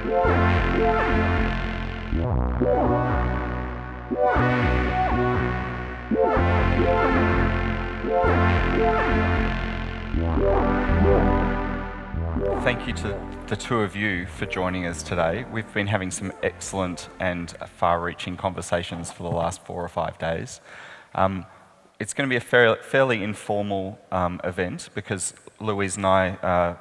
Thank you to the two of you for joining us today. We've been having some excellent and far-reaching conversations for the last 4 or 5 days. It's going to be a fairly informal event because Louise and I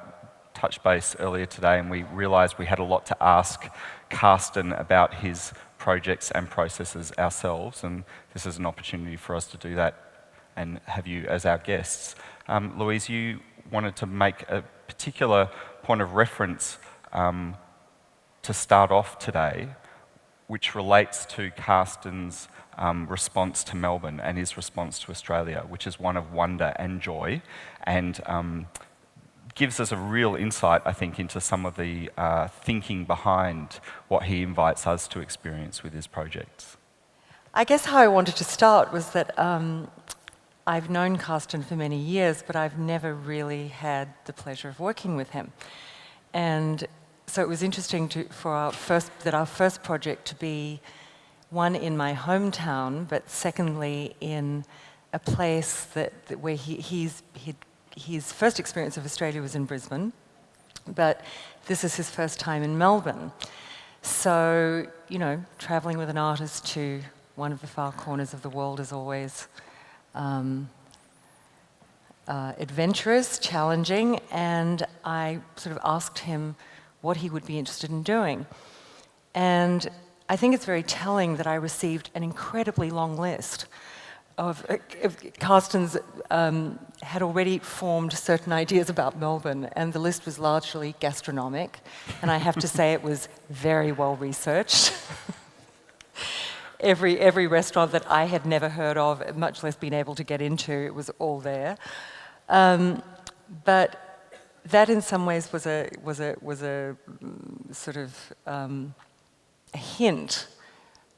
touched base earlier today and we realised we had a lot to ask Carsten about his projects and processes ourselves, and this is an opportunity for us to do that and have you as our guests. Louise, you wanted to make a particular point of reference to start off today, which relates to Carsten's response to Melbourne and his response to Australia, which is one of wonder and joy, and gives us a real insight, I think, into some of the thinking behind what he invites us to experience with his projects. I guess how I wanted to start was that I've known Carsten for many years, but I've never really had the pleasure of working with him. And so it was interesting for our first project to be one in my hometown, but secondly in a place where his first experience of Australia was in Brisbane, but this is his first time in Melbourne. So, you know, traveling with an artist to one of the far corners of the world is always adventurous, challenging, and I sort of asked him what he would be interested in doing. And I think it's very telling that I received an incredibly long list of Carsten's had already formed certain ideas about Melbourne, and the list was largely gastronomic, and I have to say it was very well researched. Every restaurant that I had never heard of, much less been able to get into, it was all there. But that, in some ways, was a sort of a hint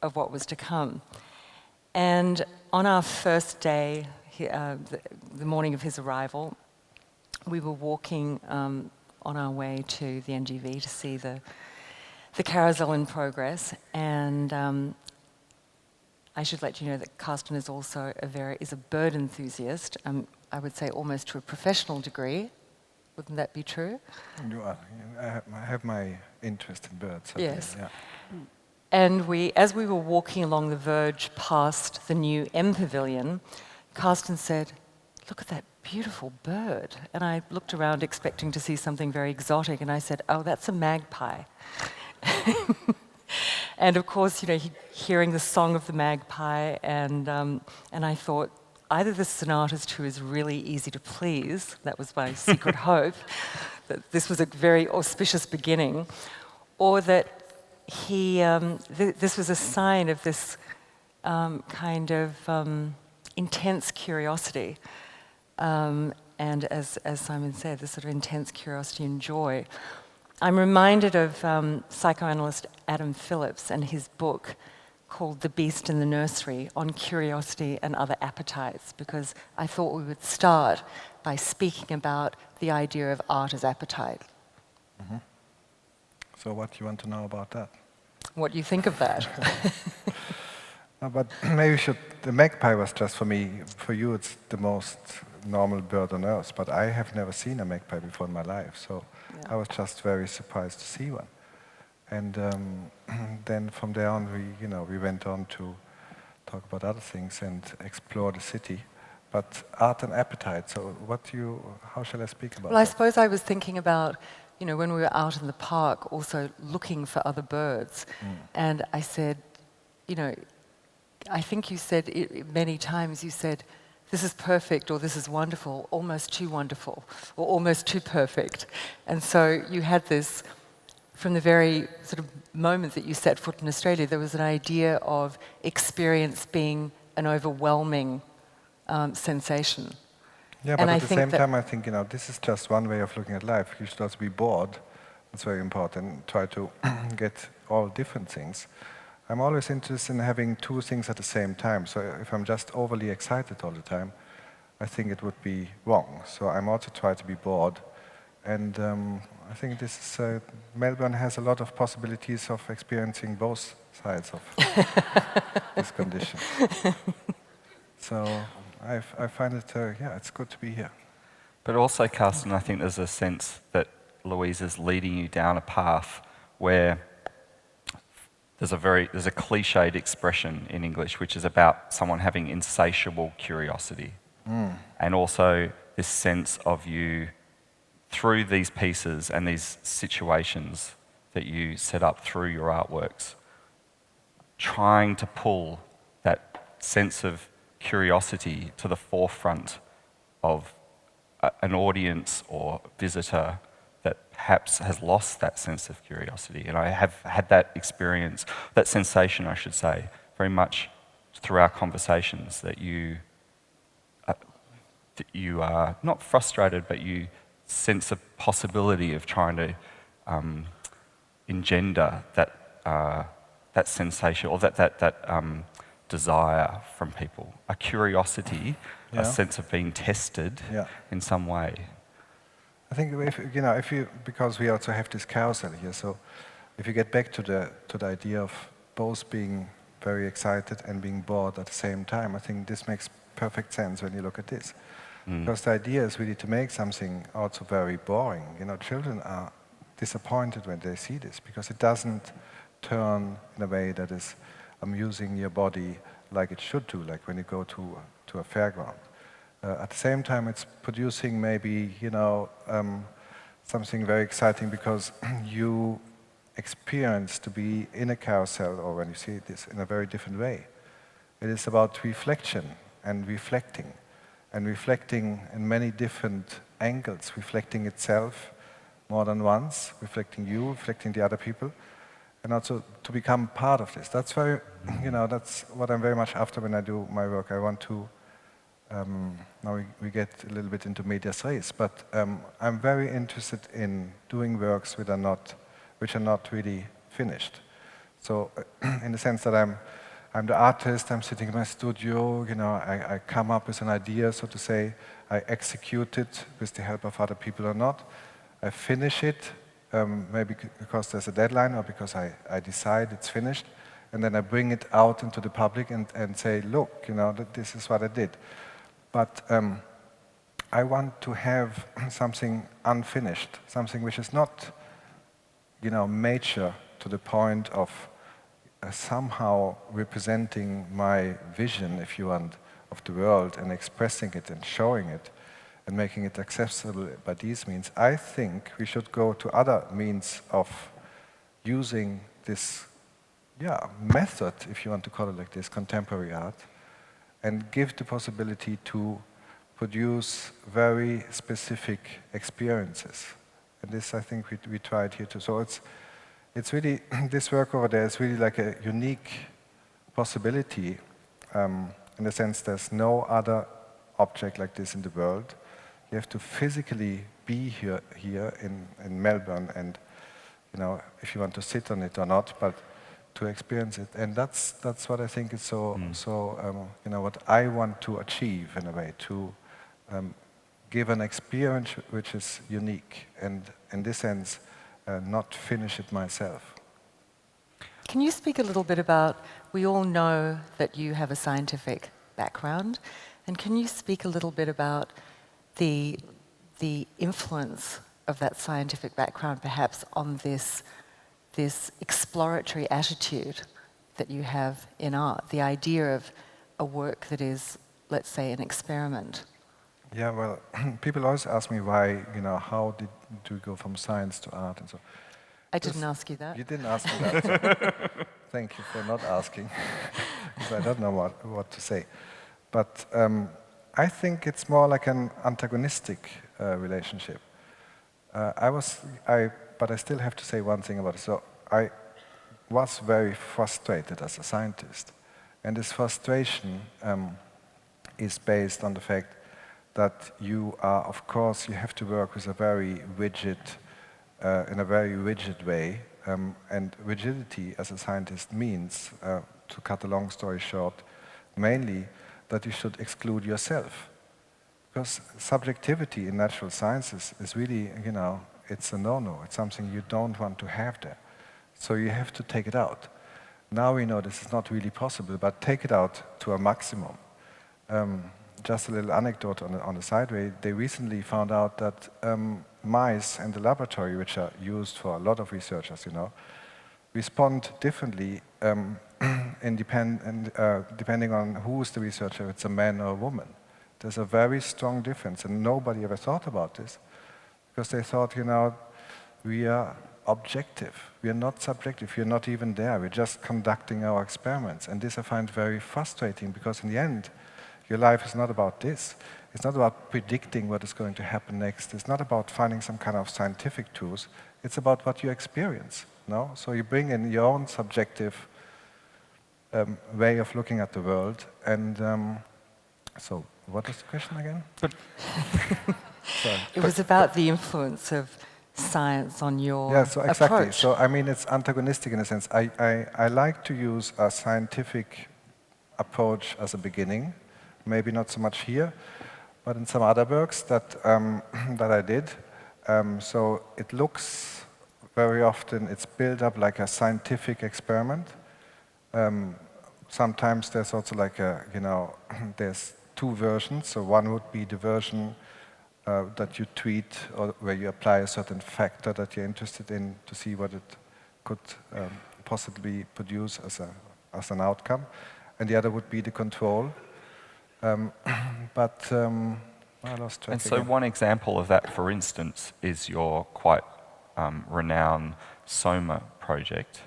of what was to come. And on our first day, the morning of his arrival, we were walking on our way to the NGV to see the carousel in progress, and I should let you know that Carsten is also is a bird enthusiast. I would say almost to a professional degree. Wouldn't that be true? You are. I have my interest in birds. Yes. Yeah. And as we were walking along the verge past the new M Pavilion, Carsten said, "Look at that beautiful bird." And I looked around expecting to see something very exotic, and I said, "Oh, that's a magpie." And of course, you know, hearing the song of the magpie, and I thought, either this is an artist who is really easy to please, that was my secret hope, that this was a very auspicious beginning, or that this was a sign of this kind of intense curiosity, and as Simon said, this sort of intense curiosity and joy. I'm reminded of psychoanalyst Adam Phillips and his book called The Beast in the Nursery on curiosity and other appetites, because I thought we would start by speaking about the idea of art as appetite. Mm-hmm. So what do you want to know about that? What do you think of that? No, but maybe the magpie was just for me, for you it's the most normal bird on earth, but I have never seen a magpie before in my life, so yeah. I was just very surprised to see one. And then from there on, we went on to talk about other things and explore the city. But art and appetite. So, how shall I speak about? Well, I suppose I was thinking about, when we were out in the park, also looking for other birds, and I said, I think you said many times. You said, "This is perfect," or "This is wonderful," almost too wonderful, or almost too perfect, and so you had this. From the very sort of moment that you set foot in Australia, there was an idea of experience being an overwhelming sensation. Yeah, but at the same time, I think, this is just one way of looking at life. You should also be bored. It's very important. Try to get all different things. I'm always interested in having two things at the same time. So if I'm just overly excited all the time, I think it would be wrong. So I'm also trying to be bored. And I think this is, Melbourne has a lot of possibilities of experiencing both sides of this condition. So I find it, yeah, it's good to be here. But also, Carsten, I think there's a sense that Louise is leading you down a path where there's a cliched expression in English which is about someone having insatiable curiosity. And also this sense of you, through these pieces and these situations that you set up through your artworks, trying to pull that sense of curiosity to the forefront of an audience or visitor that perhaps has lost that sense of curiosity. And I have had that experience, that sensation, I should say, very much through our conversations, that you are not frustrated, but you sense a possibility of trying to engender that sensation or that desire from people, a curiosity, a sense of being tested in some way. I think if you because we also have this carousel here, so if you get back to the idea of both being very excited and being bored at the same time, I think this makes perfect sense when you look at this. Because the idea is really to make something also very boring. Children are disappointed when they see this because it doesn't turn in a way that is amusing your body like it should do, like when you go to a fairground. At the same time, it's producing maybe, something very exciting because you experience to be in a carousel, or when you see this, in a very different way. It is about reflection and reflecting in many different angles, reflecting itself more than once, reflecting you, reflecting the other people, and also to become part of this. That's very, that's what I'm very much after when I do my work. I want to, now we get a little bit into medias res, but I'm very interested in doing works which are not really finished. So in the sense that I'm the artist, I'm sitting in my studio, I come up with an idea, so to say, I execute it with the help of other people or not. I finish it, maybe because there's a deadline or because I decide it's finished, and then I bring it out into the public and say, look, this is what I did. But I want to have something unfinished, something which is not, mature to the point of somehow representing my vision, if you want, of the world and expressing it and showing it and making it accessible by these means. I think we should go to other means of using this method, if you want to call it like this, contemporary art, and give the possibility to produce very specific experiences. And this, I think, we tried here too. So it's really, this work over there is really like a unique possibility in the sense there's no other object like this in the world. You have to physically be here in Melbourne and, if you want to sit on it or not, but to experience it. And that's what I think is so what I want to achieve in a way, to give an experience which is unique and in this sense, not finish it myself. Can you speak a little bit about, we all know that you have a scientific background, and can you speak a little bit about the influence of that scientific background perhaps on this exploratory attitude that you have in art, the idea of a work that is, let's say, an experiment? Yeah, well, people always ask me why, how did you go from science to art and so. I didn't ask you that. You didn't ask me that. So thank you for not asking, because I don't know what to say. But I think it's more like an antagonistic relationship. But I still have to say one thing about it. So I was very frustrated as a scientist, and this frustration is based on the fact that you are, of course, you have to work with a very rigid, in a very rigid way, and rigidity as a scientist means, to cut a long story short, mainly that you should exclude yourself. Because subjectivity in natural sciences is really, it's a no-no. It's something you don't want to have there. So you have to take it out. Now we know this is not really possible, but take it out to a maximum. Just a little anecdote on the sideway. They recently found out that mice in the laboratory, which are used for a lot of researchers, respond differently depending on who is the researcher, if it's a man or a woman. There's a very strong difference, and nobody ever thought about this, because they thought, we are objective. We are not subjective. We are not even there. We're just conducting our experiments. And this I find very frustrating, because in the end, your life is not about this. It's not about predicting what is going to happen next. It's not about finding some kind of scientific truth. It's about what you experience. No? So you bring in your own subjective way of looking at the world. And so what is the question again? It was about the influence of science on your exactly. approach. So I mean, it's antagonistic in a sense. I like to use a scientific approach as a beginning, maybe not so much here, but in some other works that I did. So it looks very often, it's built up like a scientific experiment. Sometimes there's also like there's two versions. So one would be the version that you treat, or where you apply a certain factor that you're interested in to see what it could possibly produce as an outcome. And the other would be the control. But I lost track. And so one example of that, for instance, is your quite renowned Soma project,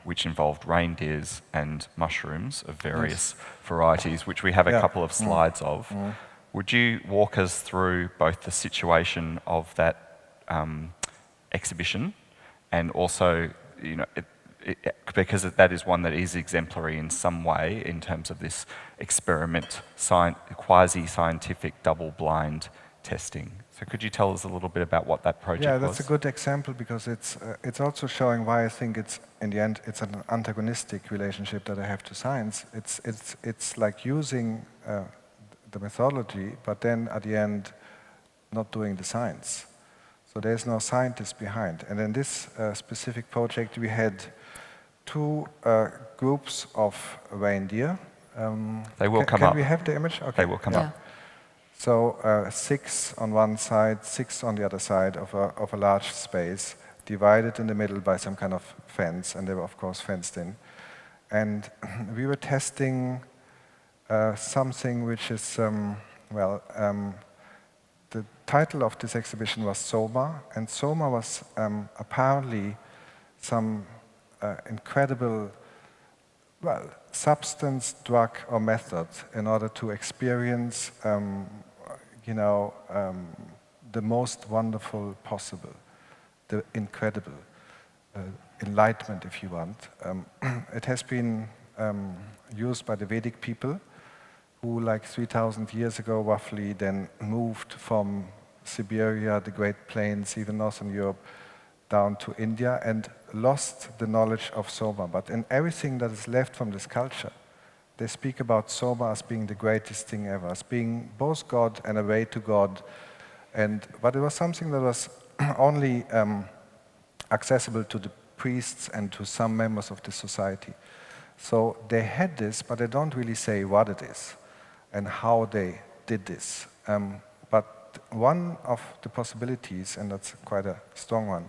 which involved reindeers and mushrooms of various varieties, which we have a couple of slides of. Would you walk us through both the situation of that exhibition and also, because that is one that is exemplary in some way in terms of this experiment, quasi-scientific double-blind testing. So could you tell us a little bit about what that project was? Yeah, that's a good example, because it's also showing why I think in the end it's an antagonistic relationship that I have to science. It's like using the methodology, but then at the end not doing the science. So there's no scientist behind. And in this specific project we had two groups of reindeer. They will come up. Can we have the image? Okay. They will come up. So 6 on one side, 6 on the other side of a large space, divided in the middle by some kind of fence, and they were of course fenced in. And we were testing something which is, the title of this exhibition was Soma, and Soma was apparently some incredible, substance, drug, or method in order to experience, the most wonderful possible, the incredible, enlightenment, if you want. It has been used by the Vedic people, who like 3,000 years ago roughly then moved from Siberia, the Great Plains, even Northern Europe, down to India, and lost the knowledge of Soma. But in everything that is left from this culture, they speak about Soma as being the greatest thing ever, as being both God and a way to God. But it was something that was only accessible to the priests and to some members of the society. So they had this, but they don't really say what it is and how they did this. But one of the possibilities, and that's quite a strong one,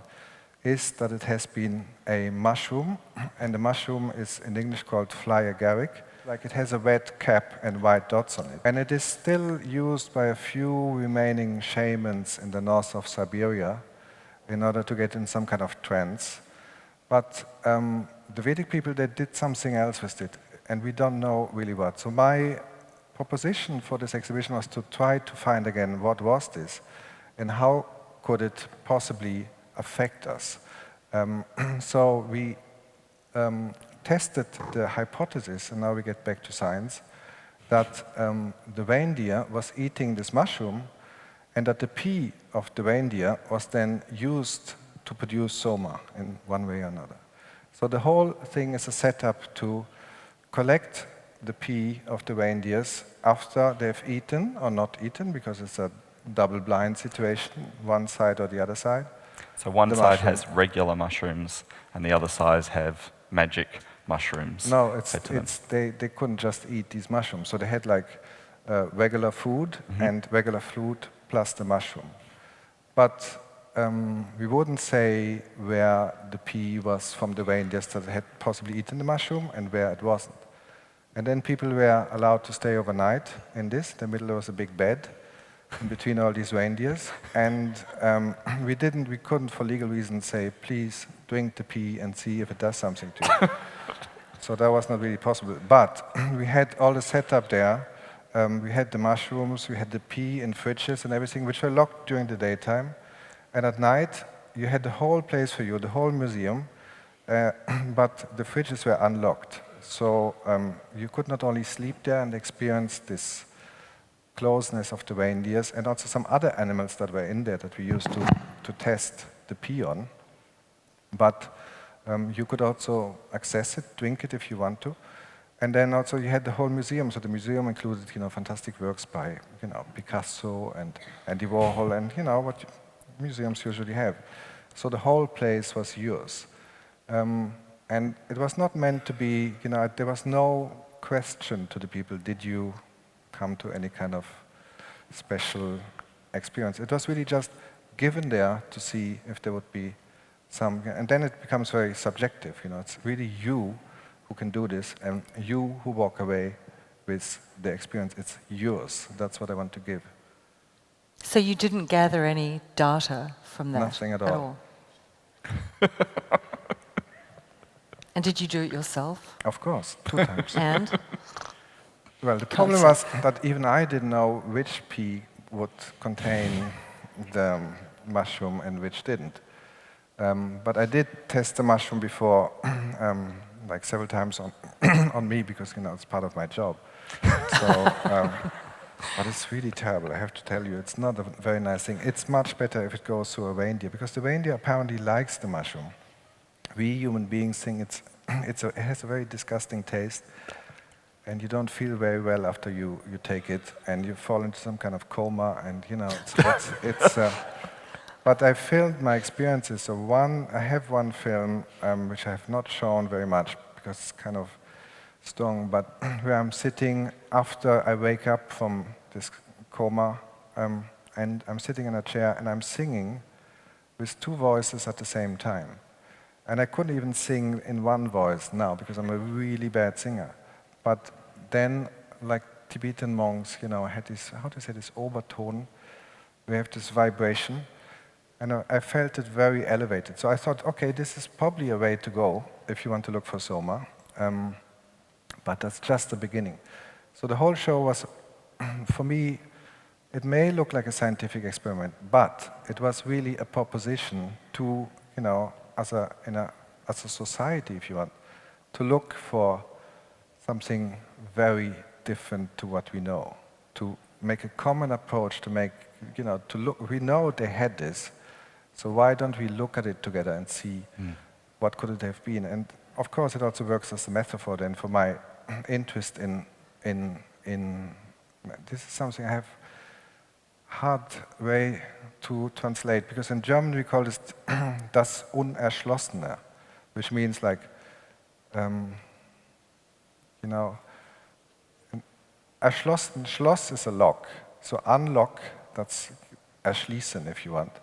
is that it has been a mushroom, and the mushroom is in English called fly agaric. Like, it has a red cap and white dots on it. And it is still used by a few remaining shamans in the north of Siberia in order to get in some kind of trance. But the Vedic people, they did something else with it, and we don't know really what. So my proposition for this exhibition was to try to find again what was this, and how could it possibly affect us. So we tested the hypothesis, and now we get back to science, that the reindeer was eating this mushroom, and that the pee of the reindeer was then used to produce Soma in one way or another. So the whole thing is a setup to collect the pee of the reindeers after they've eaten or not eaten, because it's a double-blind situation, one side or the other side. So one the side mushroom. has regular mushrooms, and the other side have magic mushrooms. No, it's, fed to them. it's they couldn't just eat these mushrooms. So they had like regular food and regular food plus the mushroom. But we wouldn't say where the pea was from the reindeers that had possibly eaten the mushroom and where it wasn't. And then people were allowed to stay overnight in this. In the middle there was a big bed in between all these reindeers. And we couldn't for legal reasons say, please drink the pea and see if it does something to you. So that was not really possible. But we had all the setup there. We had the mushrooms, we had the pea in fridges and everything, which were locked during the daytime. And at night, you had the whole place for you, the whole museum, but the fridges were unlocked. So you could not only sleep there and experience this closeness of the reindeers, and also some other animals that were in there that we used to test the pea on, but you could also access it, drink it if you want to. And then also you had the whole museum. So the museum included, fantastic works by, Picasso and Andy Warhol and, what museums usually have. So the whole place was yours. And it was not meant to be, there was no question to the people, did you come to any kind of special experience? It was really just given there to see if there would be some, and then it becomes very subjective, it's really you who can do this, and you who walk away with the experience. It's yours. That's what I want to give. So you didn't gather any data from that? Nothing at all. And did you do it yourself? Of course, 2 times. And? Well, the problem was that even I didn't know which pea would contain the mushroom and which didn't. But I did test the mushroom before, like several times on me, because it's part of my job. So, but it's really terrible. I have to tell you, it's not a very nice thing. It's much better if it goes through a reindeer, because the reindeer apparently likes the mushroom. We human beings think it has a very disgusting taste, and you don't feel very well after you take it, and you fall into some kind of coma, and it's but I filmed my experiences. So I have one film which I have not shown very much because it's kind of strong, but where I'm sitting after I wake up from this coma, and I'm sitting in a chair and I'm singing with 2 voices at the same time. And I couldn't even sing in one voice now because I'm a really bad singer. But then, like Tibetan monks, I had this, how to say this, Oberton. We have this vibration. And I felt it very elevated. So I thought, okay, this is probably a way to go if you want to look for Soma. But that's just the beginning. So the whole show was, for me, it may look like a scientific experiment, but it was really a proposition to, as a society, if you want, to look for something very different to what we know, to make a common approach, to make, to look, we know they had this, so why don't we look at it together and see what could it have been? And of course, it also works as a metaphor then for my interest in this is something I have hard way to translate, because in German we call this das Unerschlossene, which means like, erschlossen, Schloss is a lock, so unlock, that's erschließen if you want.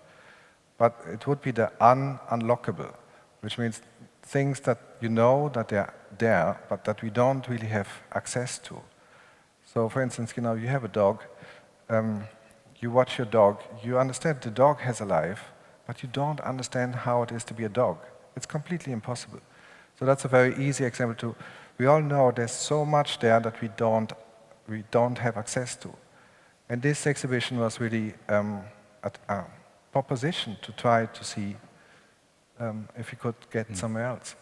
But it would be the unlockable, which means things that you know that they're there, but that we don't really have access to. So for instance, you have a dog, you watch your dog, you understand the dog has a life, but you don't understand how it is to be a dog. It's completely impossible. So that's a very easy example we all know there's so much there that we don't have access to. And this exhibition was really a proposition to try to see if we could get somewhere else.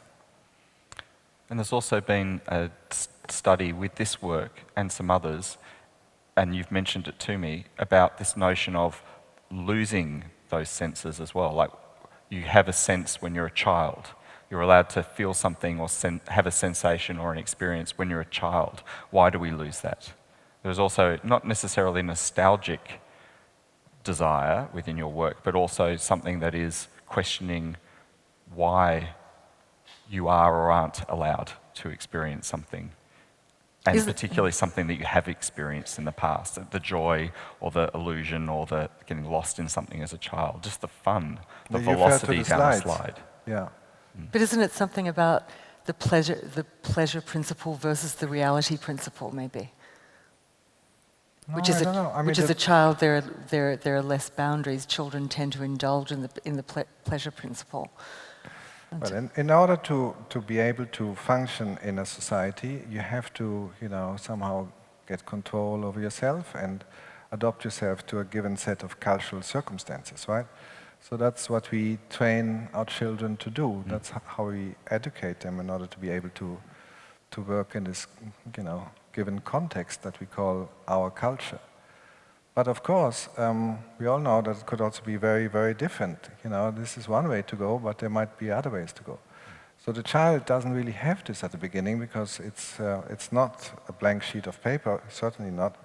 And there's also been a study with this work and some others, and you've mentioned it to me, about this notion of losing those senses as well. Like, you have a sense when you're a child. You're allowed to feel something or have a sensation or an experience when you're a child. Why do we lose that? There's also not necessarily nostalgic desire within your work, but also something that is questioning why you are or aren't allowed to experience something. And particularly something that you have experienced in the past, the joy or the illusion or the getting lost in something as a child, just the fun, the velocity down a slide. Yeah. But isn't it something about the pleasure principle versus the reality principle, maybe? No, Which is I don't know. I mean, which as a child, there are less boundaries. Children tend to indulge in the pleasure principle. Well, in order to be able to function in a society, you have to, somehow get control over yourself and adopt yourself to a given set of cultural circumstances, right? So that's what we train our children to do. That's how we educate them in order to be able to work in this, given context that we call our culture. But of course, we all know that it could also be very, very different. This is one way to go, but there might be other ways to go. So the child doesn't really have this at the beginning because it's not a blank sheet of paper, certainly not.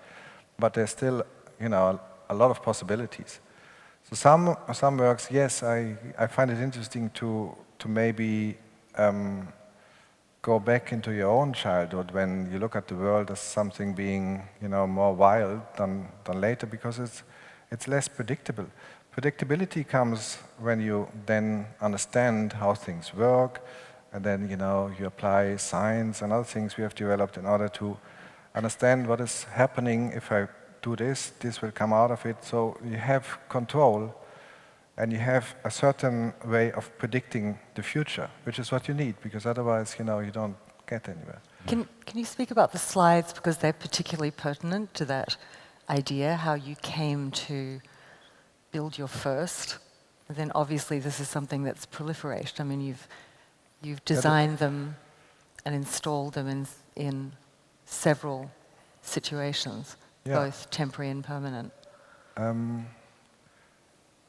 But there's still, a lot of possibilities. So some works, yes, I find it interesting to maybe go back into your own childhood when you look at the world as something being, more wild than later, because it's less predictable. Predictability comes when you then understand how things work, and then, you apply science and other things we have developed in order to understand what is happening. If I do this, this will come out of it. So you have control, and you have a certain way of predicting the future, which is what you need, because otherwise, you don't get anywhere. Can you speak about the slides, because they're particularly pertinent to that idea, how you came to build your first? And then obviously this is something that's proliferated. I mean, you've designed them and installed them in several situations, both temporary and permanent.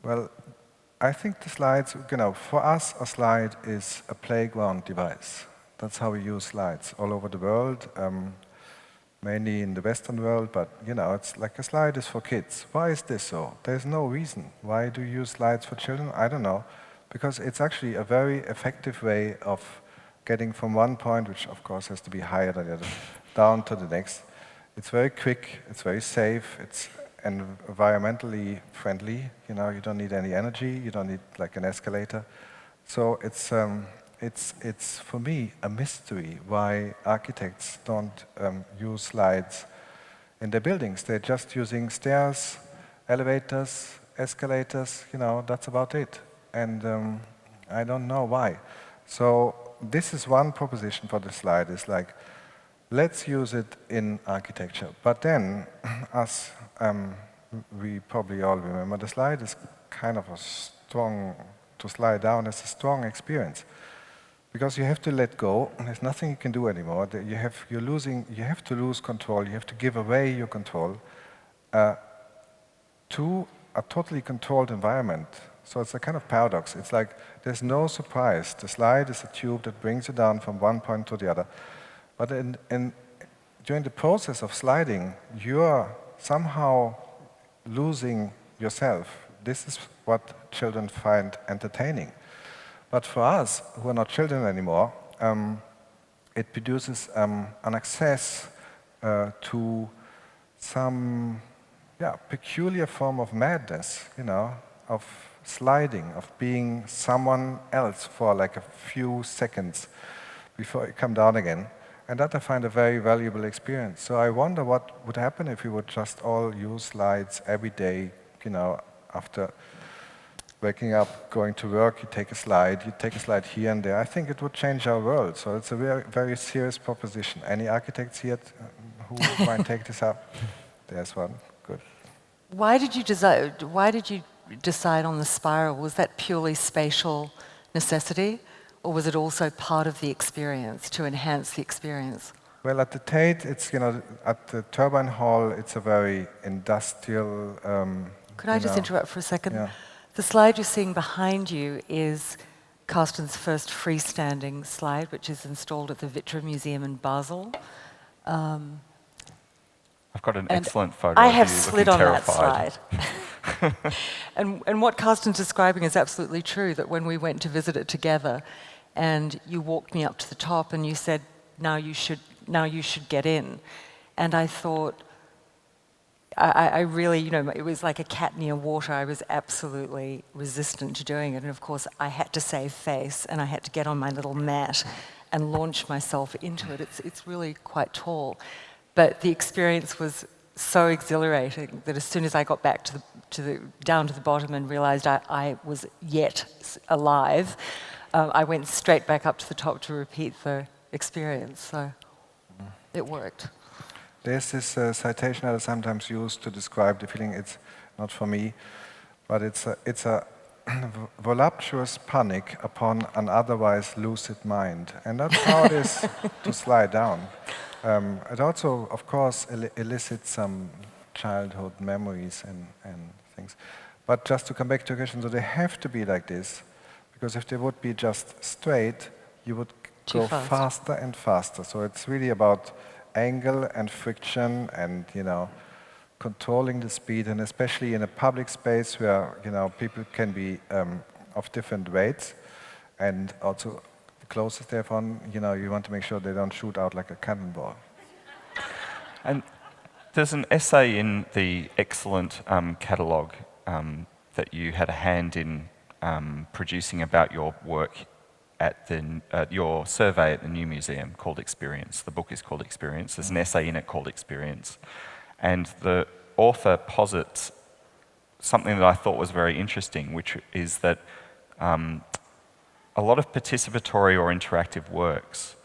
Well, I think the slides, for us, a slide is a playground device. That's how we use slides all over the world, mainly in the Western world, but, it's like a slide is for kids. Why is this so? There's no reason. Why do you use slides for children? I don't know. Because it's actually a very effective way of getting from one point, which of course has to be higher than the other, down to the next. It's very quick, it's very safe, it's environmentally friendly. You don't need any energy, you don't need like an escalator. So it's for me a mystery why architects don't use slides in their buildings. They're just using stairs, elevators, escalators. That's about it. And I don't know why. So this is one proposition for the slide. Is like, let's use it in architecture. But then, as we probably all remember, the slide is kind of to slide down is a strong experience. Because you have to let go, and there's nothing you can do anymore. You have to lose control, you have to give away your control to a totally controlled environment. So it's a kind of paradox. It's like there's no surprise. The slide is a tube that brings you down from one point to the other. But during the process of sliding, you are somehow losing yourself. This is what children find entertaining. But for us, who are not children anymore, it produces an access to some peculiar form of madness, of sliding, of being someone else for like a few seconds before you come down again. And that I find a very valuable experience. So I wonder what would happen if we would just all use slides every day, after waking up, going to work, you take a slide here and there. I think it would change our world. So it's a very, very serious proposition. Any architects here who might take this up? There's one. Good. Why did you decide on the spiral? Was that purely spatial necessity, or was it also part of the experience to enhance the experience? Well, at the Tate, it's at the Turbine Hall, it's a very industrial. Could I just interrupt for a second? Yeah. The slide you're seeing behind you is Carsten's first freestanding slide, which is installed at the Vitra Museum in Basel. I've got an excellent photo I of have you slid looking on terrified. that slide. And what Carsten's describing is absolutely true, that when we went to visit it together and you walked me up to the top and you said, now you should get in. And I thought, I really, it was like a cat near water. I was absolutely resistant to doing it. And of course, I had to save face and I had to get on my little mat and launch myself into it. It's really quite tall. But the experience was so exhilarating that as soon as I got back down to the bottom and realized I was yet alive, I went straight back up to the top to repeat the experience. So it worked. There's this citation that I sometimes use to describe the feeling. It's not for me, but it's a voluptuous panic upon an otherwise lucid mind. And that's how it is to slide down. It also, of course, elicits some childhood memories and things. But just to come back to your question, so they have to be like this, because if they would be just straight, you would go faster and faster. So it's really about angle and friction and, controlling the speed, and especially in a public space where, people can be of different weights, and also the closest therefore, you want to make sure they don't shoot out like a cannonball. And there's an essay in the excellent catalogue that you had a hand in producing about your work at your survey at the New Museum called Experience. The book is called Experience. There's an essay in it called Experience. And the author posits something that I thought was very interesting, which is that a lot of participatory or interactive works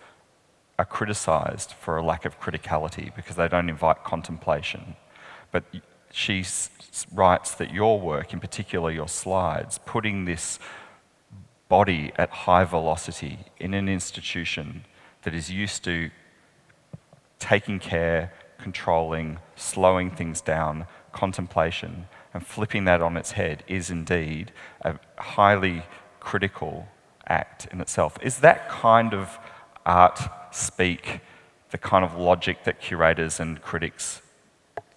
are criticised for a lack of criticality because they don't invite contemplation. But she writes that your work, in particular your slides, putting this body at high velocity in an institution that is used to taking care, controlling, slowing things down, contemplation, and flipping that on its head is indeed a highly critical act in itself. Is that kind of art speak the kind of logic that curators and critics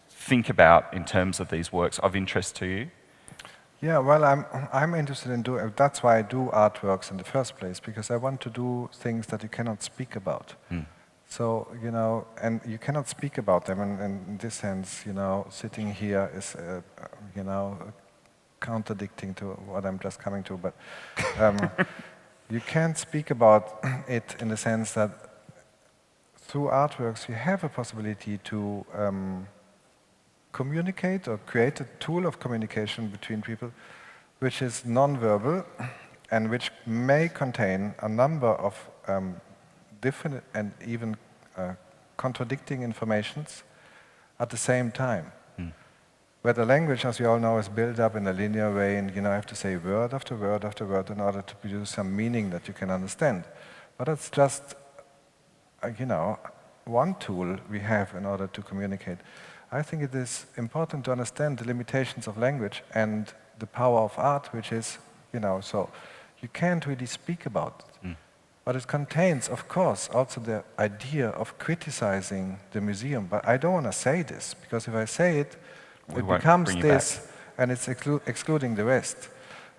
think about in terms of these works of interest to you? Yeah, well, I'm interested in doing. That's why I do artworks in the first place, because I want to do things that you cannot speak about. So and you cannot speak about them. And in this sense, sitting here is, contradicting to what I'm just coming to. But you can't speak about it in the sense that through artworks you have a possibility to communicate or create a tool of communication between people which is non-verbal and which may contain a number of different and even contradicting informations at the same time. Where the language, as we all know, is built up in a linear way, and I have to say word after word after word in order to produce some meaning that you can understand. But it's just, one tool we have in order to communicate. I think it is important to understand the limitations of language and the power of art, which is, so you can't really speak about it. But it contains, of course, also the idea of criticizing the museum. But I don't want to say this, because if I say it, it becomes this, and it's excluding the rest.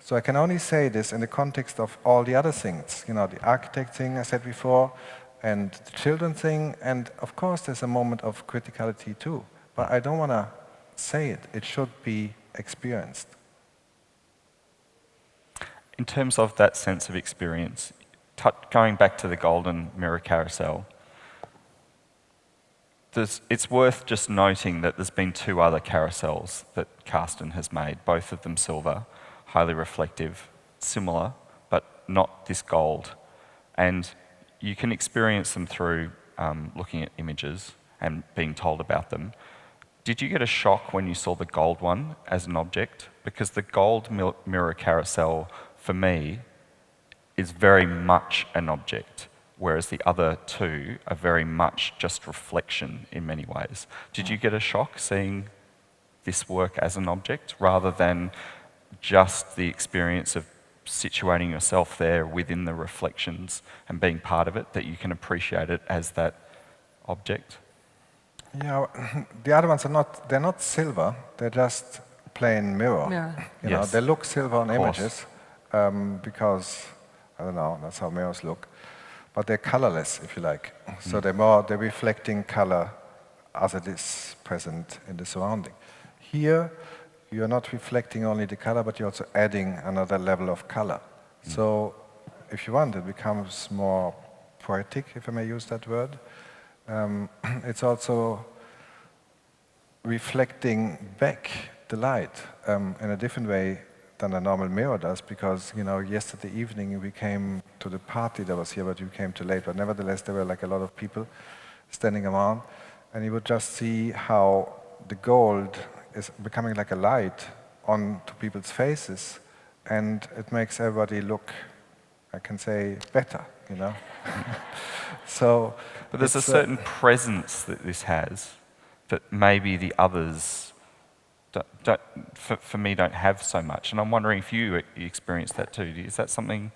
So I can only say this in the context of all the other things, the architect thing I said before, and the children thing, and of course there's a moment of criticality too. But I don't want to say it. It should be experienced. In terms of that sense of experience, going back to the Golden Mirror Carousel, it's worth just noting that there's been two other carousels that Carsten has made, both of them silver, highly reflective, similar, but not this gold. And you can experience them through looking at images and being told about them. Did you get a shock when you saw the gold one as an object? Because the gold mirror carousel, for me, is very much an object, whereas the other two are very much just reflection in many ways. Did you get a shock seeing this work as an object rather than just the experience of situating yourself there within the reflections and being part of it, that you can appreciate it as that object? Yeah, the other ones they're not silver, they're just plain mirror. You know, Yes. they look silver on Of course. images because, I don't know, that's how mirrors look. But they're colorless, if you like. So they're reflecting color as it is present in the surrounding. Here, you're not reflecting only the color, but you're also adding another level of color. So if you want, it becomes more poetic, if I may use that word. It's also reflecting back the light in a different way than a normal mirror does, because yesterday evening we came to the party that was here, but we came too late. But nevertheless, there were like a lot of people standing around, and you would just see how the gold is becoming like a light onto people's faces, and it makes everybody look, I can say, better. So, but there's a certain presence that this has that maybe the others for me don't have so much, and I'm wondering if you experience that too. Is that something?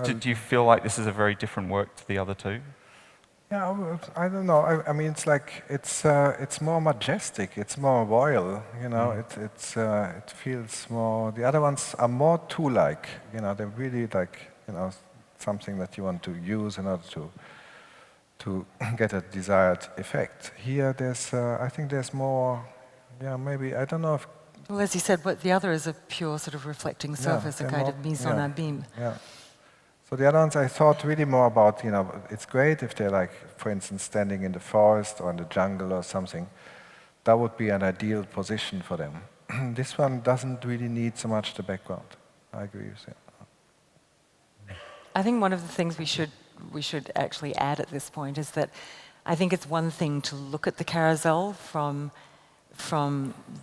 Do you feel like this is a very different work to the other two? Yeah, I don't know. I mean, it's like it's more majestic. It's more royal. It feels more. The other ones are more tool-like. They're really like something that you want to use in order to get a desired effect. Here, I think there's more. Yeah, maybe, I don't know if... Well, as you said, what the other is a pure sort of reflecting surface, a kind of mise en abîme. Yeah. So the other ones I thought really more about, it's great if they're like, for instance, standing in the forest or in the jungle or something. That would be an ideal position for them. This one doesn't really need so much the background. I agree with you. I think one of the things we should actually add at this point is that I think it's one thing to look at the carousel from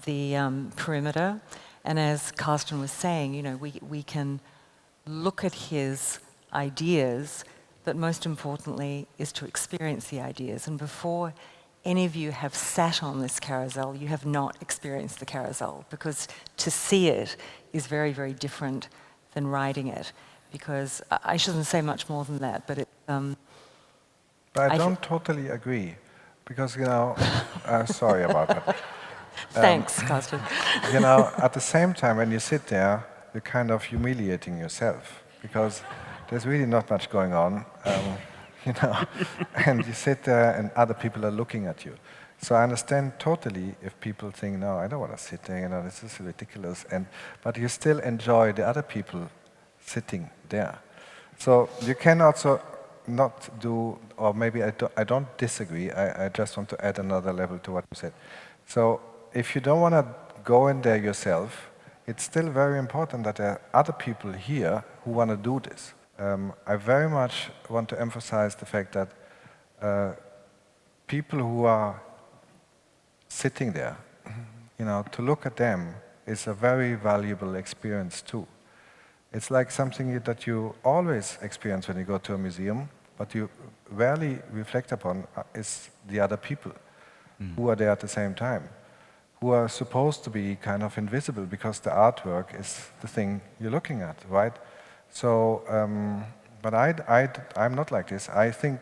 the perimeter, and as Carsten was saying, we can look at his ideas, but most importantly is to experience the ideas. And before any of you have sat on this carousel, you have not experienced the carousel, because to see it is very, very different than riding it. Because I shouldn't say much more than that, but But I don't totally agree, because sorry about that. Thanks, Carsten. At the same time, when you sit there, you're kind of humiliating yourself, because there's really not much going on, and you sit there and other people are looking at you. So I understand totally if people think, no, I don't want to sit there, this is ridiculous, but you still enjoy the other people sitting there. So you can also not do, or maybe I don't disagree, I just want to add another level to what you said. So if you don't want to go in there yourself, it's still very important that there are other people here who want to do this. I very much want to emphasize the fact that people who are sitting there, to look at them is a very valuable experience too. It's like something that you always experience when you go to a museum, but you rarely reflect upon is the other people who are there at the same time, who are supposed to be kind of invisible because the artwork is the thing you're looking at, right? So, but I'm not like this. I think,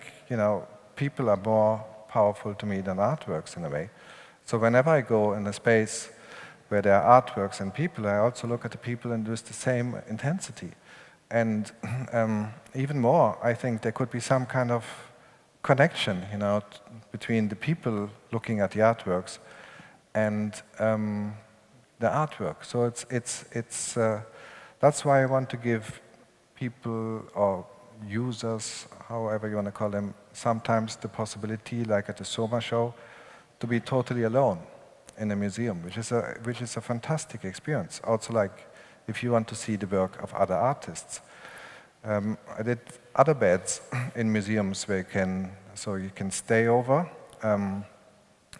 people are more powerful to me than artworks in a way. So whenever I go in a space where there are artworks and people, I also look at the people and with the same intensity. And even more, I think there could be some kind of connection, between the people looking at the artworks and the artwork. So that's why I want to give people or users, however you want to call them, sometimes the possibility, like at the Soma show, to be totally alone in a museum, which is a fantastic experience. Also, like if you want to see the work of other artists. I did other beds in museums where you can stay over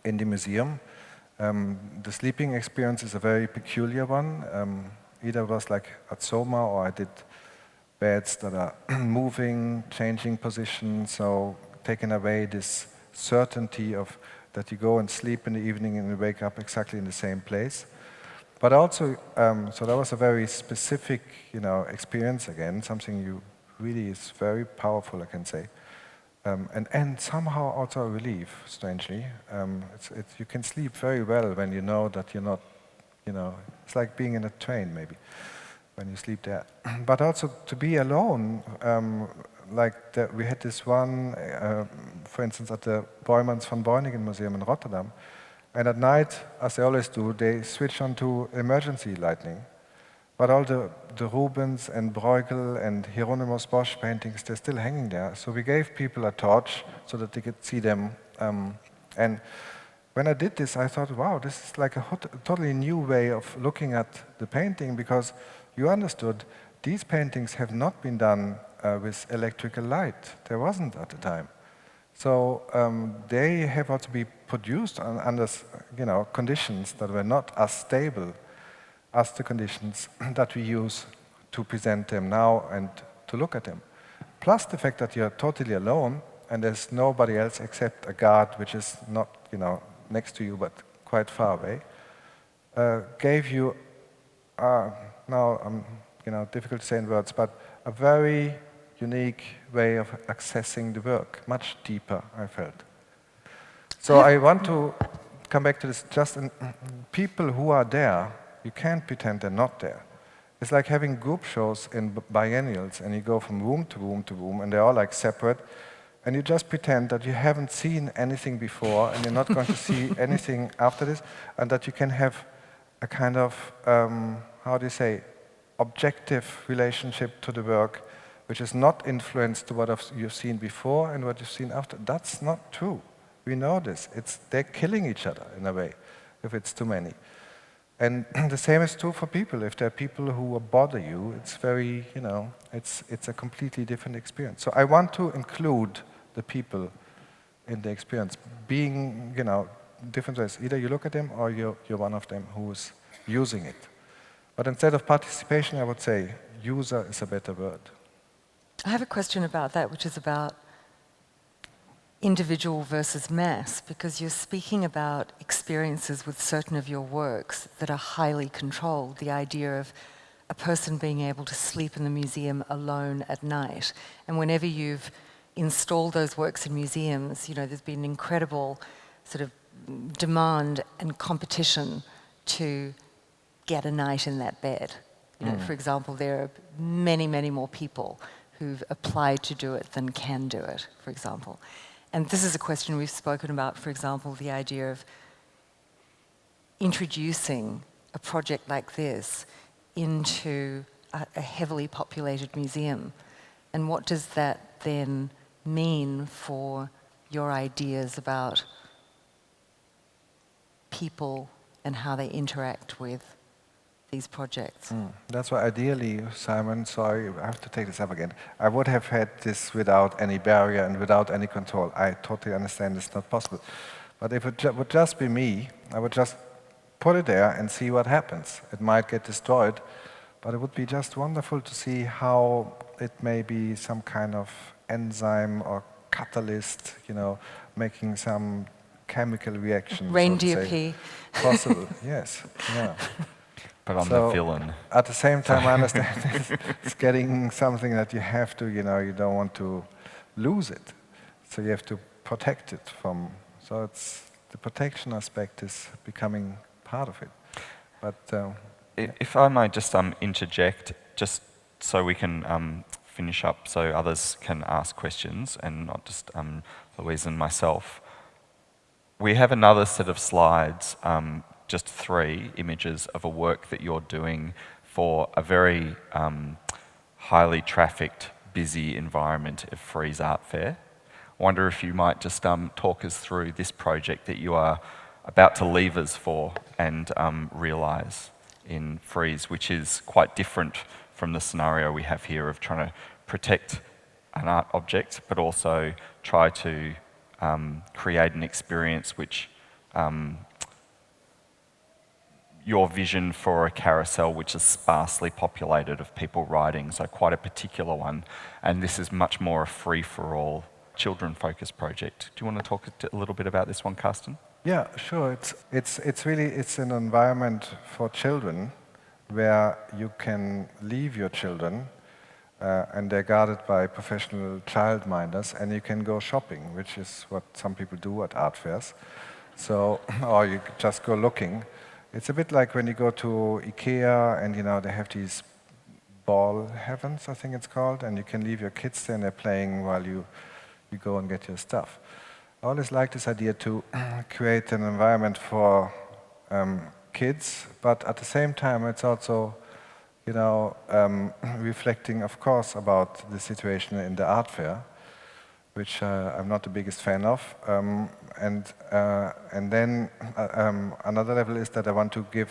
in the museum. The sleeping experience is a very peculiar one. Either it was like at Soma, or I did beds that are moving, changing positions, so taking away this certainty of that you go and sleep in the evening and you wake up exactly in the same place. But also, so that was a very specific, experience again, something you really is very powerful, I can say. And somehow also a relief, strangely. You can sleep very well when you know that you're not It's like being in a train, maybe, when you sleep there. But also to be alone, we had this one, for instance, at the Boijmans van Beuningen Museum in Rotterdam, and at night, as they always do, they switch on to emergency lighting. But all the Rubens and Bruegel and Hieronymus Bosch paintings, they're still hanging there. So we gave people a torch so that they could see them. And when I did this, I thought, wow, this is like a totally new way of looking at the painting, because you understood these paintings have not been done with electrical light. There wasn't at the time. So they have also been produced under conditions that were not as stable as the conditions that we use to present them now and to look at them. Plus the fact that you're totally alone and there's nobody else except a guard, which is not next to you but quite far away, gave you, now difficult to say in words, but a very unique way of accessing the work, much deeper, I felt. So I want to come back to this, people who are there, you can't pretend they're not there. It's like having group shows in biennials, and you go from room to room to room, and they're all like separate, and you just pretend that you haven't seen anything before, and you're not going to see anything after this, and that you can have a kind of, objective relationship to the work, which is not influenced to what you've seen before and what you've seen after. That's not true. We know this. They're killing each other in a way, if it's too many. And the same is true for people. If there are people who bother you, it's very, it's a completely different experience. So I want to include the people in the experience, being, different ways. Either you look at them or you're one of them who's using it. But instead of participation, I would say user is a better word. I have a question about that, which is about individual versus mass, because you're speaking about experiences with certain of your works that are highly controlled, the idea of a person being able to sleep in the museum alone at night. And whenever you've installed those works in museums, there's been incredible sort of demand and competition to get a night in that bed. For example, there are many, many more people who've applied to do it than can do it, for example. And this is a question we've spoken about, for example, the idea of introducing a project like this into a heavily populated museum. And what does that then mean for your ideas about people and how they interact with these projects? That's why ideally, Simon, sorry, I have to take this up again. I would have had this without any barrier and without any control. I totally understand it's not possible. But if it would just be me, I would just put it there and see what happens. It might get destroyed, but it would be just wonderful to see how it may be some kind of enzyme or catalyst, making some chemical reaction. Reindeer pee. Possible, yes, yeah. But I'm the villain. At the same time, I understand it's getting something that you have to, you don't want to lose it. So you have to protect it from, so it's, the protection aspect is becoming part of it. But if I might just interject, just so we can finish up, so others can ask questions and not just Louise and myself. We have another set of slides, just 3 images of a work that you're doing for a very highly trafficked, busy environment of Frieze Art Fair. I wonder if you might just talk us through this project that you are about to leave us for and realise in Frieze, which is quite different from the scenario we have here of trying to protect an art object, but also try to create an experience which your vision for a carousel which is sparsely populated of people riding, so quite a particular one, and this is much more a free-for-all, children-focused project. Do you want to talk a little bit about this one, Carsten? Yeah, sure. It's really an environment for children where you can leave your children and they're guarded by professional childminders, and you can go shopping, which is what some people do at art fairs. So, or you just go looking. It's a bit like when you go to IKEA and they have these ball heavens, I think it's called, and you can leave your kids there and they're playing while you go and get your stuff. I always like this idea to create an environment for kids, but at the same time it's also reflecting, of course, about the situation in the art fair, which I'm not the biggest fan of. And then another level is that I want to give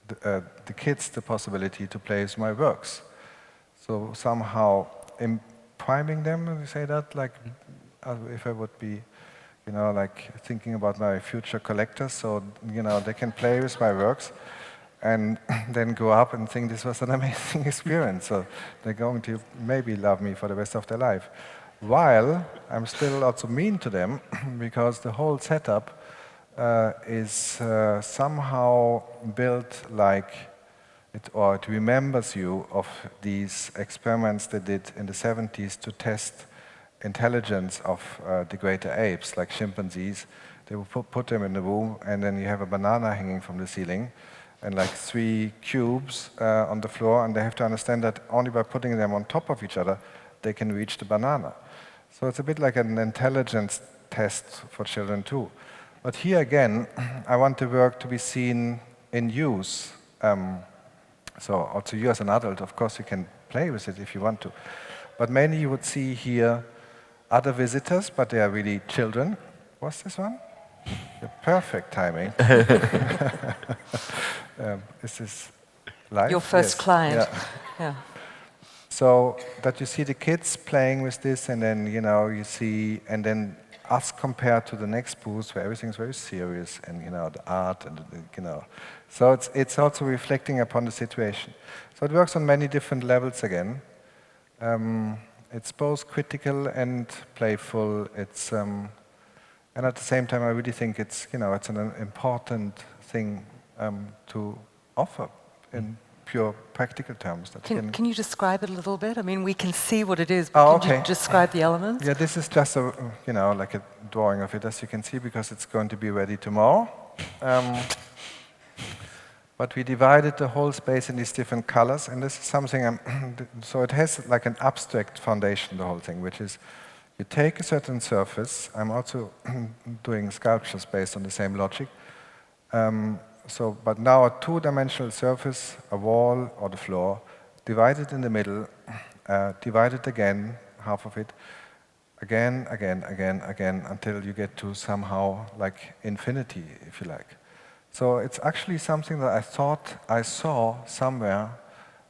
the kids the possibility to play with my works. So somehow priming them, we say that, like if I would be, like thinking about my future collectors, so they can play with my works and then grow up and think this was an amazing experience. So they're going to maybe love me for the rest of their life. While I'm still also mean to them, because the whole setup is somehow built like it remembers you of these experiments they did in the 70s to test intelligence of the greater apes, like chimpanzees. They would put them in the room, and then you have a banana hanging from the ceiling, and like 3 cubes on the floor, and they have to understand that only by putting them on top of each other, they can reach the banana. So it's a bit like an intelligence test for children too. But here again, I want the work to be seen in use. So also you as an adult, of course, you can play with it if you want to. But mainly you would see here other visitors, but they are really children. What's this one? The perfect timing. Is this live? Your first client. Yeah. So that you see the kids playing with this, and then you see, and then us compared to the next booth where everything's very serious, and the art, and So it's also reflecting upon the situation. So it works on many different levels again. It's both critical and playful. It's and at the same time, I really think it's it's an important thing to offer in pure practical terms. That can you describe it a little bit? I mean, we can see what it is, but can you describe the elements? Yeah, this is just a like a drawing of it, as you can see, because it's going to be ready tomorrow. But we divided the whole space in these different colors, and this is something so it has like an abstract foundation, the whole thing, which is you take a certain surface. I'm also doing sculptures based on the same logic. But now a two-dimensional surface, a wall or the floor, divided in the middle, divided again, half of it, again, until you get to somehow like infinity, if you like. So it's actually something that I thought I saw somewhere,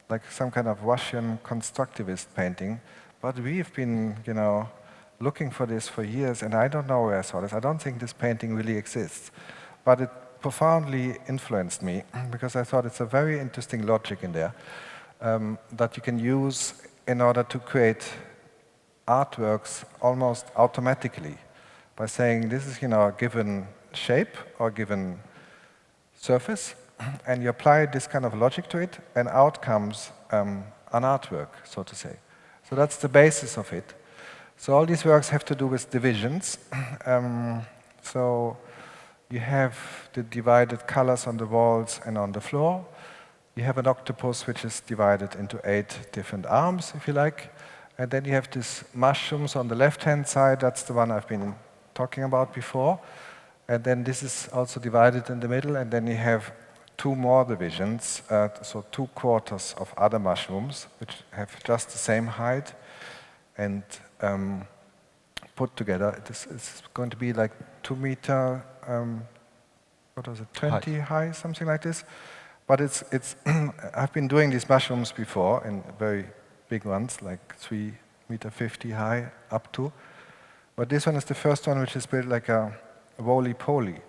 like some kind of Russian constructivist painting, but we've been, looking for this for years, and I don't know where I saw this. I don't think this painting really exists, but it profoundly influenced me because I thought it's a very interesting logic in there that you can use in order to create artworks almost automatically by saying this is a given shape or given surface, and you apply this kind of logic to it, and out comes an artwork, so to say. So that's the basis of it. So all these works have to do with divisions. So you have the divided colors on the walls and on the floor. You have an octopus which is divided into 8 different arms, if you like. And then you have these mushrooms on the left-hand side. That's the one I've been talking about before. And then this is also divided in the middle. And then you have 2 more divisions, so 2 quarters of other mushrooms, which have just the same height. And put together, it's going to be like 2 meter, 20 high, something like this. But it's I've been doing these mushrooms before in very big ones, like 3.50 meter high up to. But this one is the first one which is built like a roly-poly.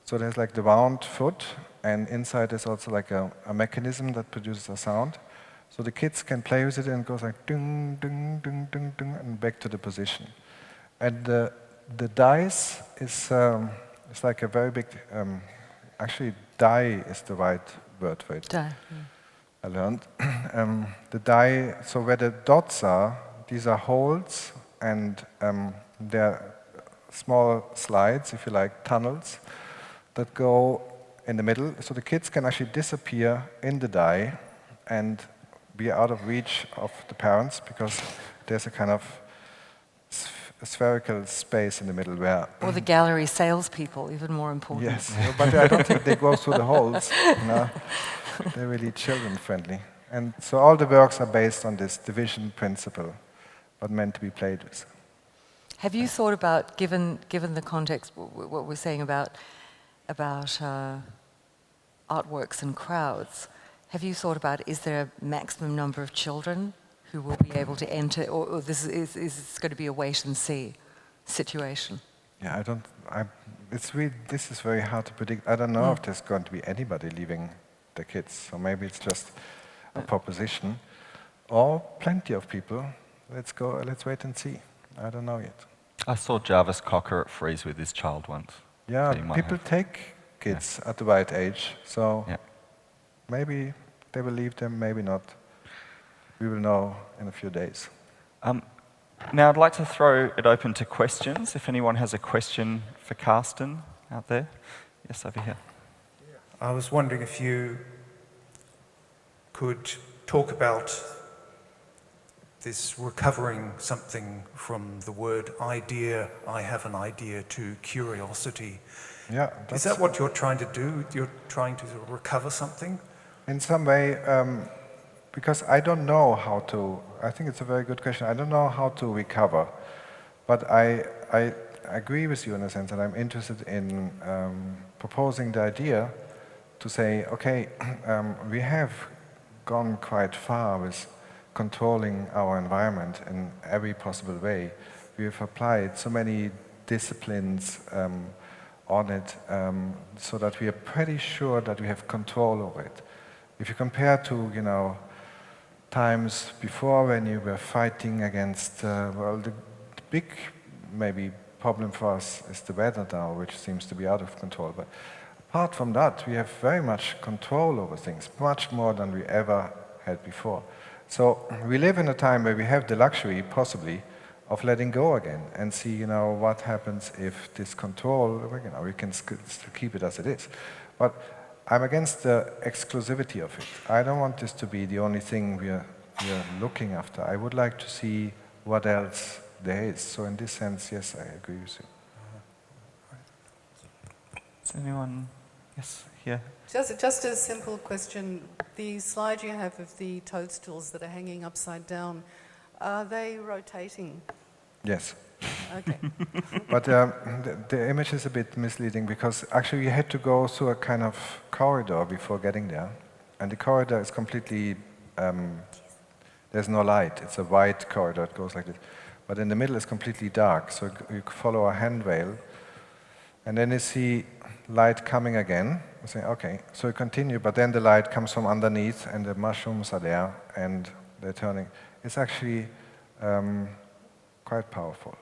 So there's like the round foot, and inside there's also like a mechanism that produces a sound. So the kids can play with it, and it goes like ding, ding, ding, ding, ding, and back to the position. And the dice is it's like a very big, actually die is the right word for it. Die. I learned. The die, so where the dots are, these are holes, and they're small slides, if you like, tunnels, that go in the middle, so the kids can actually disappear in the die and be out of reach of the parents, because there's a kind of spherical space in the middle where... Or the gallery salespeople, even more important. Yes, but I don't think they go through the holes. No. They're really children-friendly. And so all the works are based on this division principle, but meant to be played with. Have you thought about, given the context, what we're saying about artworks and crowds, have you thought about, is there a maximum number of children who will be able to enter, or this is going to be a wait-and-see situation? Yeah, this is very hard to predict. I don't know if there's going to be anybody leaving the kids, so maybe it's just a proposition, or plenty of people. Let's wait and see. I don't know yet. I saw Jarvis Cocker at Frieze with his child once. Yeah, So you might people have- take kids at the right age, so Yeah. maybe they will leave them, maybe not. We will know in a few days. Now I'd like to throw it open to questions. If anyone has a question for Carsten out there. Yes, over here. I was wondering if you could talk about this recovering something from the word idea, I have an idea, to curiosity. Yeah, Is that what you're trying to do? You're trying to recover something? in some way, because I don't know how to, I think it's a very good question. I don't know how to recover, but I agree with you in a sense that I'm interested in proposing the idea to say, okay, we have gone quite far with controlling our environment in every possible way. We have applied so many disciplines on it so that we are pretty sure that we have control over it. If you compare to, times before when you were fighting against, well, the big maybe problem for us is the weather now, which seems to be out of control. But apart from that, we have very much control over things, much more than we ever had before. So we live in a time where we have the luxury, possibly, of letting go again and see, what happens if this control, we can still keep it as it is. But I'm against the exclusivity of it. I don't want this to be the only thing we are looking after. I would like to see what else there is. So in this sense, yes, I agree with you. Is anyone? Yes, here. Just a simple question. The slide you have of the toadstools that are hanging upside down, are they rotating? Yes. Okay. But the image is a bit misleading because actually you had to go through a kind of corridor before getting there. And the corridor is completely, there's no light. It's a white corridor, it goes like this. But in the middle it's completely dark, so you follow a handrail. And then you see light coming again. You say, okay, so you continue, but then the light comes from underneath and the mushrooms are there and they're turning. It's actually quite powerful.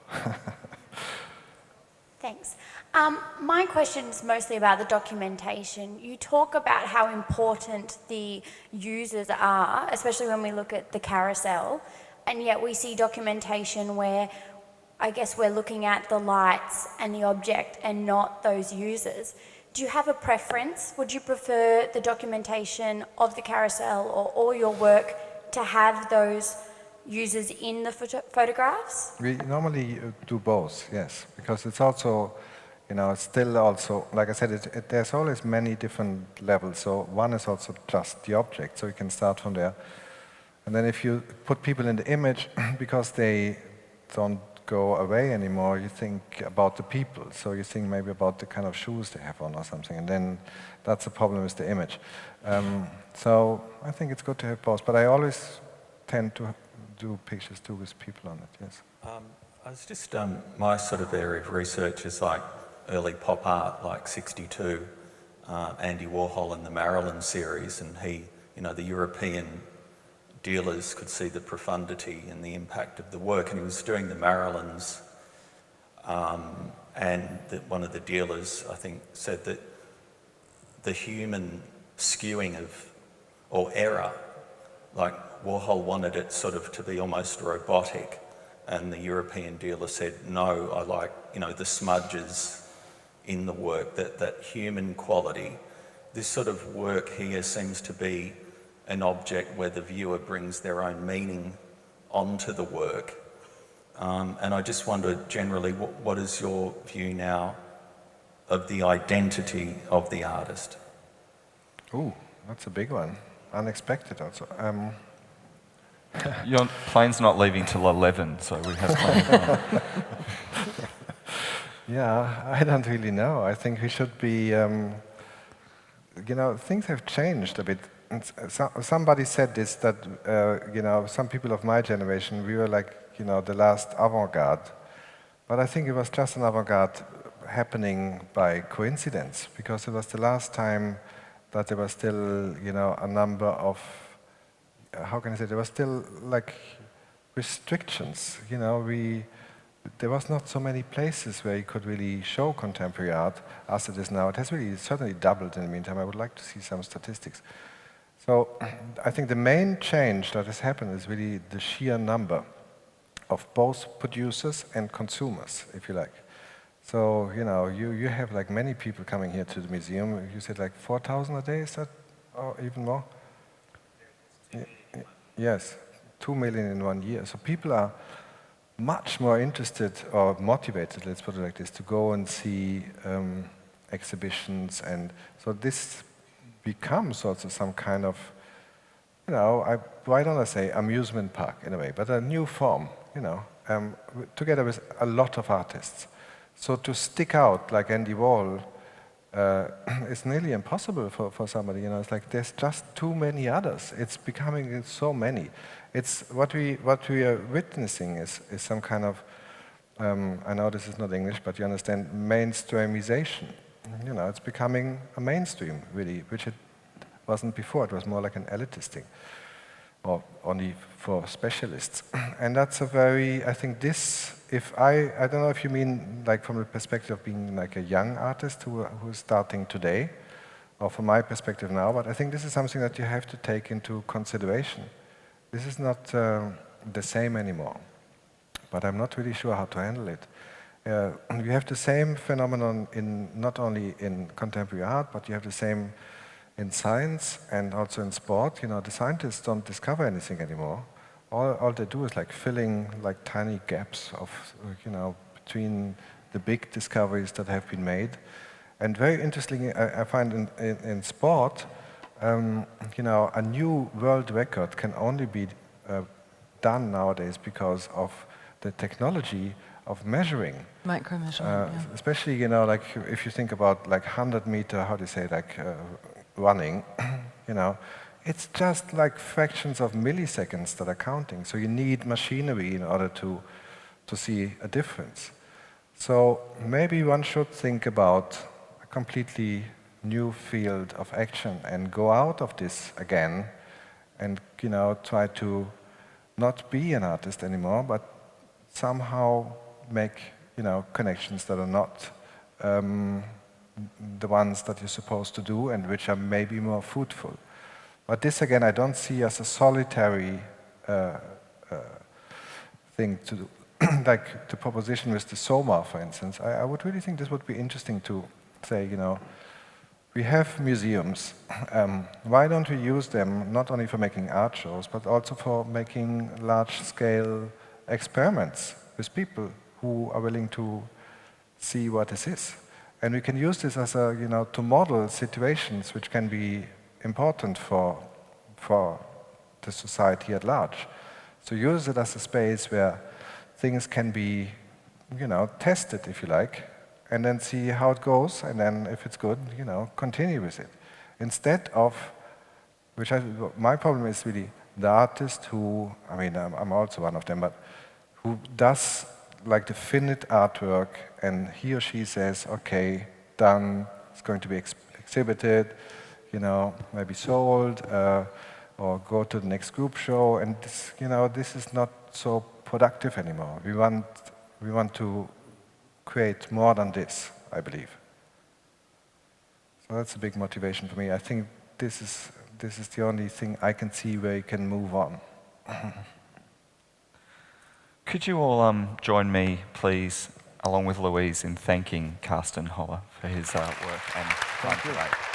Thanks. My question is mostly about the documentation. You talk about how important the users are, especially when we look at the carousel, and yet we see documentation where I guess we're looking at the lights and the object and not those users. Do you have a preference? Would you prefer the documentation of the carousel or all your work to have those users in the photographs? We normally do both, yes, because it's also, it's still also, like I said, there's always many different levels. So one is also just the object, so you can start from there. And then if you put people in the image, because they don't go away anymore, you think about the people. So you think maybe about the kind of shoes they have on or something, and then that's the problem with the image. So I think it's good to have both, but I always tend to do pictures too with people on it, yes. I was just, my sort of area of research is like early pop art, like 62, Andy Warhol in the Marilyn series, and he, the European dealers could see the profundity and the impact of the work, and he was doing the Marilyns, and one of the dealers, I think, said that the human skewing or error, like Warhol wanted it sort of to be almost robotic, and the European dealer said, no, I like, the smudges in the work, that human quality this sort of work here seems to be an object where the viewer brings their own meaning onto the work. And I just wonder generally, what is your view now of the identity of the artist? Ooh, that's a big one. Unexpected also. Your plane's not leaving till 11, so we have plenty of time. Yeah, I don't really know. I think we should be, things have changed a bit. Somebody said this, that, some people of my generation, we were like, the last avant-garde. But I think it was just an avant-garde happening by coincidence, because it was the last time that there was still, a number of, how can I say, there was still like restrictions. There was not so many places where you could really show contemporary art as it is now. It has really certainly doubled in the meantime. I would like to see some statistics. So I think the main change that has happened is really the sheer number of both producers and consumers, if you like. So, you have like many people coming here to the museum. You said like 4,000 a day, is that, or even more? Yes, 2 million in 1 year. So people are much more interested or motivated, let's put it like this, to go and see exhibitions. And so this becomes also some kind of, why don't I say amusement park in a way, but a new form, together with a lot of artists. So to stick out like Andy Warhol is nearly impossible for somebody. It's like there's just too many others. It's becoming so many. It's what we are witnessing is some kind of I know this is not English, but you understand, mainstreamization. It's becoming a mainstream really, which it wasn't before. It was more like an elitist thing, or only for specialists. And that's a very, I think this, I don't know if you mean like from the perspective of being like a young artist who's starting today, or from my perspective now, but I think this is something that you have to take into consideration. This is not the same anymore, but I'm not really sure how to handle it. You have the same phenomenon not only in contemporary art, but you have the same in science and also in sport. The scientists don't discover anything anymore. All they do is like filling like tiny gaps of, between the big discoveries that have been made. And very interestingly, I find in sport, a new world record can only be done nowadays because of the technology of measuring. Micro-measurement, yeah. Especially, like if you think about like 100-meter, how do you say, like running, it's just like fractions of milliseconds that are counting. So you need machinery in order to see a difference. So maybe one should think about a completely new field of action and go out of this again and try to not be an artist anymore, but somehow make connections that are not the ones that you're supposed to do and which are maybe more fruitful. But this again I don't see as a solitary thing to do. Like the proposition with the Soma, for instance. I would really think this would be interesting to say, we have museums. Why don't we use them not only for making art shows, but also for making large-scale experiments with people who are willing to see what this is? And we can use this as a, to model situations which can be important for the society at large. So use it as a space where things can be, tested, if you like, and then see how it goes, and then if it's good, continue with it. Instead of, my problem is really the artist who, I'm also one of them, but who does like the finished artwork, and he or she says, okay, done, it's going to be exhibited, maybe sold, or go to the next group show, and this, this is not so productive anymore. We want to create more than this, I believe. So that's a big motivation for me. I think this is the only thing I can see where you can move on. Could you all join me, please, along with Louise, in thanking Carsten Höller for his work and time today?